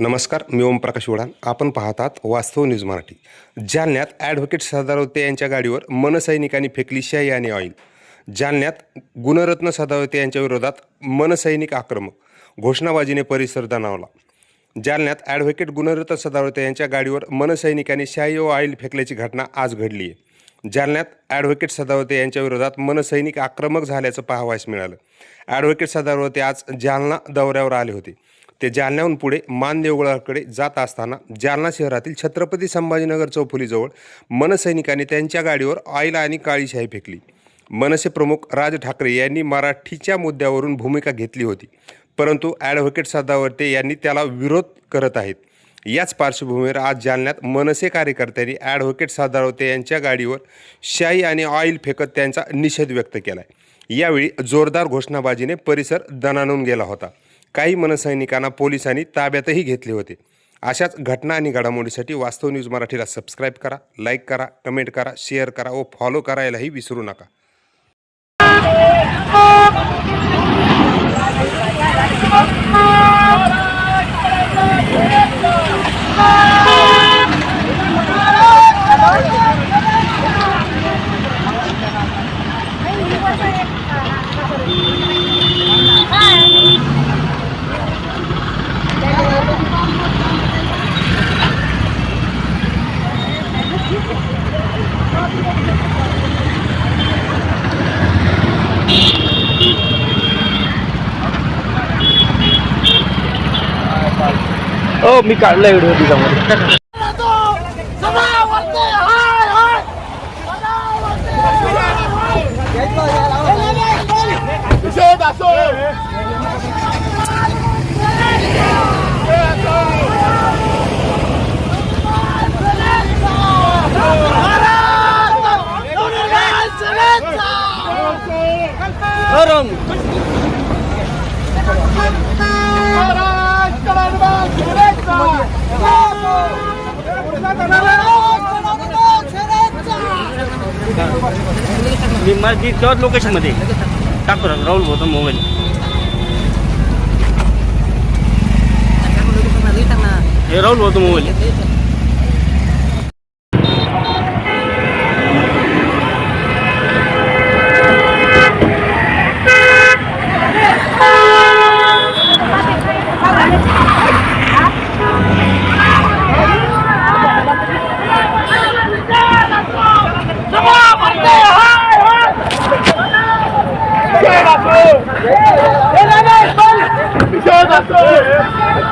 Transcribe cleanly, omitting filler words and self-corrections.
नमस्कार, मी ओमप्रकाश वडान. आपण पाहतात वास्तव न्यूज मराठी. जालन्यात ॲडव्होकेट सदावर्ते यांच्या गाडीवर मनसैनिकांनी फेकली शाई आणि ऑइल. जालन्यात गुणरत्न सदावर्ते यांच्या विरोधात मनसैनिक आक्रमक, घोषणाबाजीने परिसर दणावला. जालन्यात ॲडव्होकेट गुणरत्न सदावर्ते यांच्या गाडीवर मनसैनिकांनी शाई व ऑइल फेकल्याची घटना आज घडली आहे. जालन्यात ॲडव्होकेट सदावर्ते यांच्या विरोधात मनसैनिक आक्रमक झाल्याचं पाहावयास मिळालं. ॲडव्होकेट सदावर्ते आज जालना दौऱ्यावर आले होते. ते जालन्याहून पुढे मानदेवगडाकडे जात असताना जालना शहरातील छत्रपती संभाजीनगर चौफुलीजवळ मनसैनिकांनी त्यांच्या गाडीवर ऑइल आणि काळी शाई फेकली. मनसे प्रमुख राज ठाकरे यांनी मराठीच्या मुद्द्यावरून भूमिका घेतली होती, परंतु ॲडव्होकेट सदावर्ते यांनी त्याला विरोध करत आहेत. याच पार्श्वभूमीवर आज जालन्यात मनसे कार्यकर्त्यांनी ॲडव्होकेट सदावर्ते यांच्या गाडीवर शाई आणि ऑइल फेकत त्यांचा निषेध व्यक्त केला आहे. यावेळी जोरदार घोषणाबाजीने परिसर दणाणून गेला होता. काही मनसैनिकांना पोलिसांनी ताब्यातही घेतले होते. अशाच घटना आणि घडामोडीसाठी वास्तव न्यूज मराठीला सबस्क्राईब करा, लाईक करा, कमेंट करा, शेअर करा व फॉलो करायलाही विसरू नका. मी काढला व्हिडिओ तिच्यामध्ये. मी माझी तेव्हाच लोकेशनमध्ये टाकतो राहुल भाऊचा मोबाईल. हे राहुल भाऊचा मोबाईल